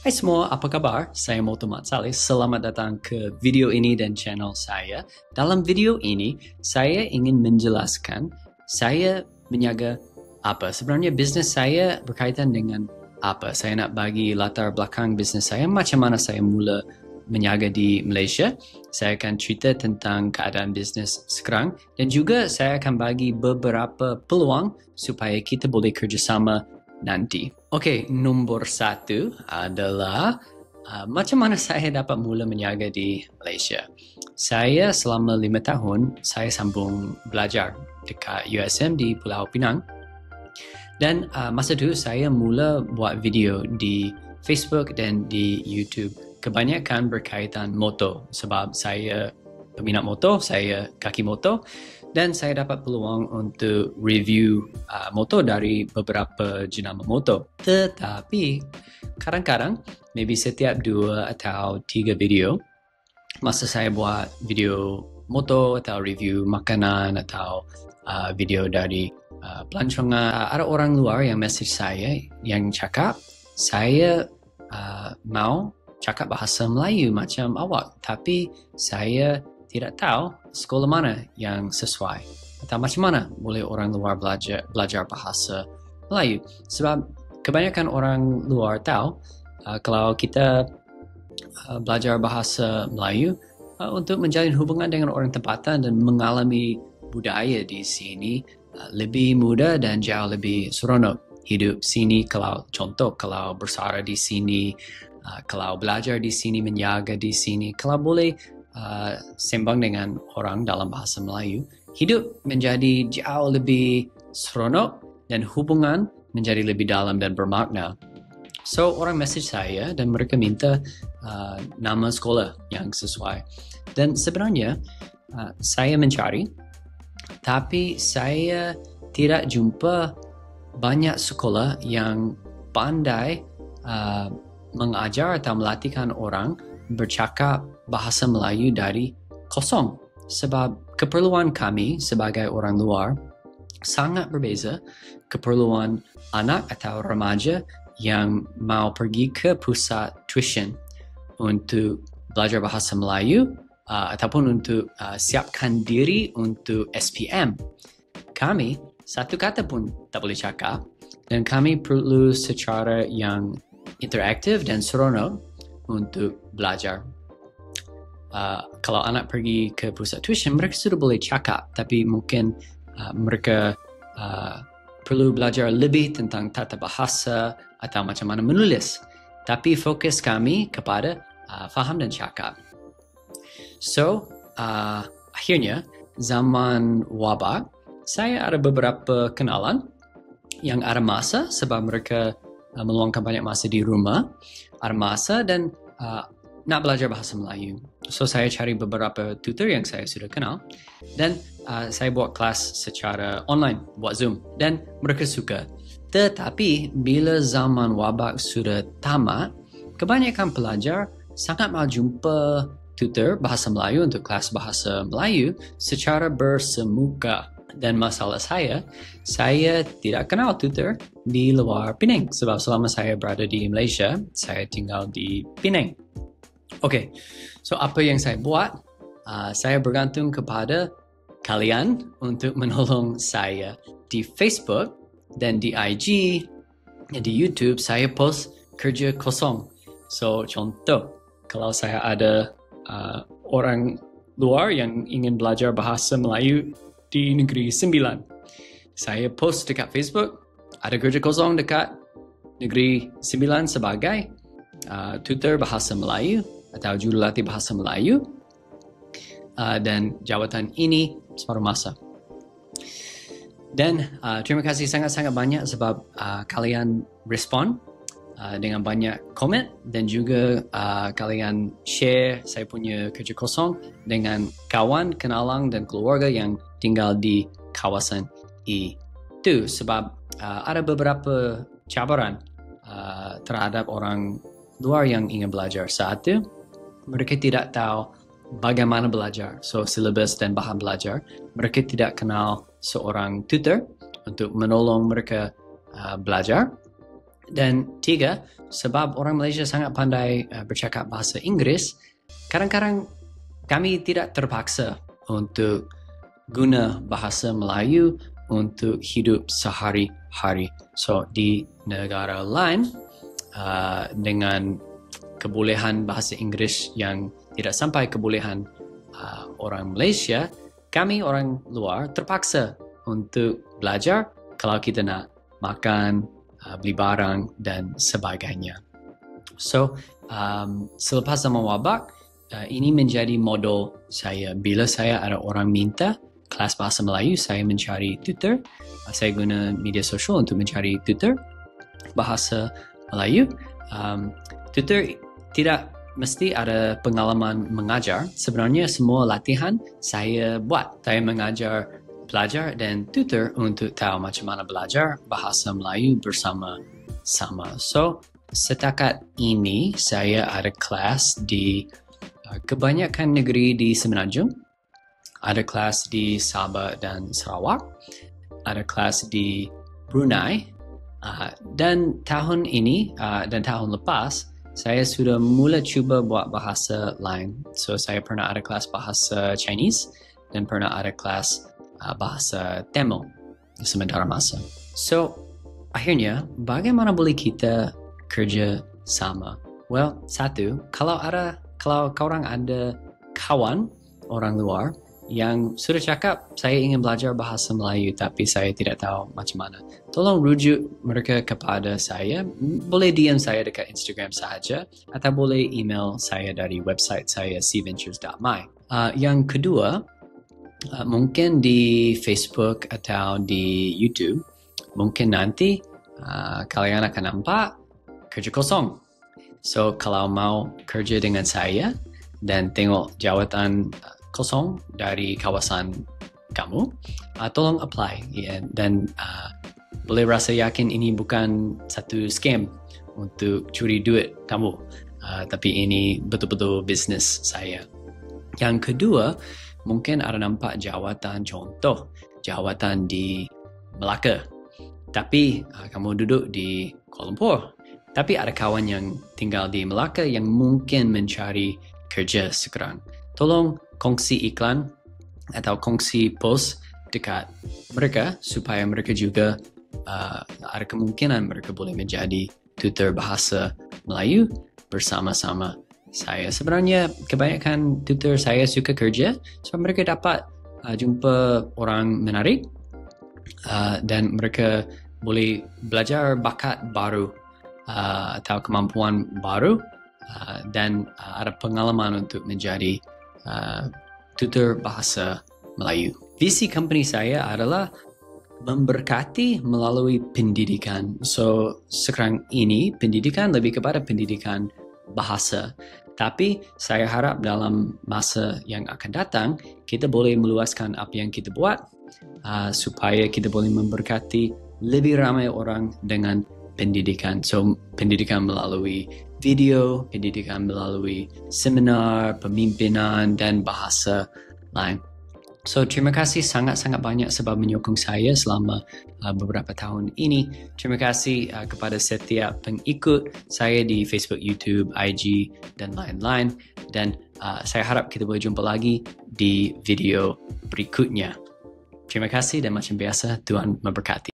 Hai semua, apa kabar? Saya Motomat Saleh. Selamat datang ke video ini dan channel saya. Dalam video ini, saya ingin menjelaskan saya meniaga apa. Sebenarnya bisnes saya berkaitan dengan apa. Saya nak bagi latar belakang bisnes saya, macam mana saya mula meniaga di Malaysia. Saya akan cerita tentang keadaan bisnes sekarang dan juga saya akan bagi beberapa peluang supaya kita boleh kerjasama nanti. Okey, nombor 1 adalah macam mana saya dapat mula meniaga di Malaysia. Saya selama 5 tahun, saya sambung belajar dekat USM di Pulau Pinang. Dan masa tu saya mula buat video di Facebook dan di YouTube. Kebanyakan berkaitan motor sebab saya peminat motor, saya kaki motor. Dan saya dapat peluang untuk review motor dari beberapa jenama motor. Tetapi kadang-kadang, maybe setiap 2 atau 3 video, masa saya buat video motor atau review makanan atau video dari pelancongan, ada orang luar yang message saya yang cakap, saya mau cakap bahasa Melayu macam awak, tapi saya tidak tahu sekolah mana yang sesuai atau macam mana boleh orang luar belajar bahasa Melayu. Sebab kebanyakan orang luar tahu kalau kita belajar bahasa Melayu untuk menjalin hubungan dengan orang tempatan dan mengalami budaya di sini lebih mudah dan jauh lebih seronok. Hidup sini kalau bersara di sini, kalau belajar di sini, menjaga di sini, kalau boleh sembang dengan orang dalam bahasa Melayu, hidup menjadi jauh lebih seronok dan hubungan menjadi lebih dalam dan bermakna. So, orang message saya dan mereka minta nama sekolah yang sesuai. Dan sebenarnya saya mencari, tapi saya tidak jumpa banyak sekolah yang pandai mengajar atau melatihkan orang bercakap bahasa Melayu dari kosong. Sebab keperluan kami sebagai orang luar sangat berbeza. Keperluan anak atau remaja yang mau pergi ke pusat tuition untuk belajar bahasa Melayu ataupun untuk siapkan diri untuk SPM. Kami satu kata pun tak boleh cakap dan kami perlu secara yang interaktif dan seronok untuk belajar. Kalau anak pergi ke pusat tuition, mereka sudah boleh cakap, tapi mungkin mereka perlu belajar lebih tentang tata bahasa atau macam mana menulis. Tapi fokus kami kepada faham dan cakap. So, akhirnya zaman wabak, saya ada beberapa kenalan yang ada masa sebab mereka meluangkan banyak masa di rumah, ada masa dan nak belajar bahasa Melayu. So, saya cari beberapa tutor yang saya sudah kenal dan saya buat kelas secara online, buat Zoom dan mereka suka. Tetapi, bila zaman wabak sudah tamat, kebanyakan pelajar sangat mahu jumpa tutor bahasa Melayu untuk kelas bahasa Melayu secara bersemuka. Dan masalah saya tidak kenal tutor di luar Penang sebab selama saya berada di Malaysia, saya tinggal di Penang. Okey, so apa yang saya buat? Saya bergantung kepada kalian untuk menolong saya di Facebook dan di IG dan di YouTube. Saya post kerja kosong. So contoh, kalau saya ada orang luar yang ingin belajar bahasa Melayu di Negeri Sembilan, saya post dekat Facebook, ada kerja kosong dekat Negeri Sembilan sebagai tutor bahasa Melayu atau jurulatih bahasa Melayu dan jawatan ini separuh masa. Dan terima kasih sangat-sangat banyak sebab kalian respon dengan banyak komen dan juga kalian share saya punya kerja kosong dengan kawan, kenalan dan keluarga yang tinggal di kawasan itu. Sebab ada beberapa cabaran terhadap orang luar yang ingin belajar. Satu, mereka tidak tahu bagaimana belajar. So, silabus dan bahan belajar. Mereka tidak kenal seorang tutor untuk menolong mereka belajar. Dan tiga, sebab orang Malaysia sangat pandai bercakap bahasa Inggeris, kadang-kadang kami tidak terpaksa untuk guna bahasa Melayu untuk hidup sehari-hari. So, di negara lain, dengan kebolehan bahasa Inggeris yang tidak sampai kebolehan orang Malaysia, kami orang luar terpaksa untuk belajar kalau kita nak makan, beli barang dan sebagainya. So, selepas zaman wabak, ini menjadi modal saya. Bila saya ada orang minta kelas bahasa Melayu, saya mencari tutor. Saya guna media sosial untuk mencari tutor bahasa Melayu. Tutor tidak mesti ada pengalaman mengajar. Sebenarnya semua latihan saya buat. Saya mengajar pelajar dan tutor untuk tahu macam mana belajar bahasa Melayu bersama-sama. So, setakat ini saya ada kelas di kebanyakan negeri di Semenanjung. Ada kelas di Sabah dan Sarawak. Ada kelas di Brunei. Dan tahun ini dan tahun lepas, saya sudah mula cuba buat bahasa lain. So, saya pernah ada kelas bahasa Chinese dan pernah ada kelas bahasa Tamil sementara masa. So, akhirnya, bagaimana boleh kita kerja sama? Well, satu, kalau korang ada kawan orang luar yang sudah cakap, saya ingin belajar bahasa Melayu tapi saya tidak tahu macam mana, tolong rujuk mereka kepada saya. Boleh DM saya dekat Instagram sahaja atau boleh email saya dari website saya cventures.my. Yang kedua, mungkin di Facebook atau di YouTube, mungkin nanti kalian akan nampak kerja kosong. So, kalau mau kerja dengan saya dan tengok jawatan kosong dari kawasan kamu, tolong apply. Dan boleh rasa yakin ini bukan satu scam untuk curi duit kamu, tapi ini betul-betul bisnis saya. Yang kedua, mungkin ada nampak jawatan contoh, jawatan di Melaka. Tapi kamu duduk di Kuala Lumpur. Tapi ada kawan yang tinggal di Melaka yang mungkin mencari kerja sekarang. Tolong kongsi iklan atau kongsi post dekat mereka supaya mereka juga ada kemungkinan mereka boleh menjadi tutor bahasa Melayu bersama-sama saya. Sebenarnya kebanyakan tutor saya suka kerja sebab mereka dapat jumpa orang menarik dan mereka boleh belajar bakat baru atau kemampuan baru dan ada pengalaman untuk menjadi tutor bahasa Melayu. Visi company saya adalah memberkati melalui pendidikan. So, sekarang ini pendidikan lebih kepada pendidikan bahasa. Tapi saya harap dalam masa yang akan datang, kita boleh meluaskan apa yang kita buat supaya kita boleh memberkati lebih ramai orang dengan pendidikan. So, pendidikan melalui video, pendidikan melalui seminar, pemimpinan dan bahasa lain. So, terima kasih sangat-sangat banyak sebab menyokong saya selama beberapa tahun ini. Terima kasih kepada setiap pengikut saya di Facebook, YouTube, IG dan lain-lain. Dan saya harap kita boleh jumpa lagi di video berikutnya. Terima kasih dan macam biasa, Tuhan memberkati.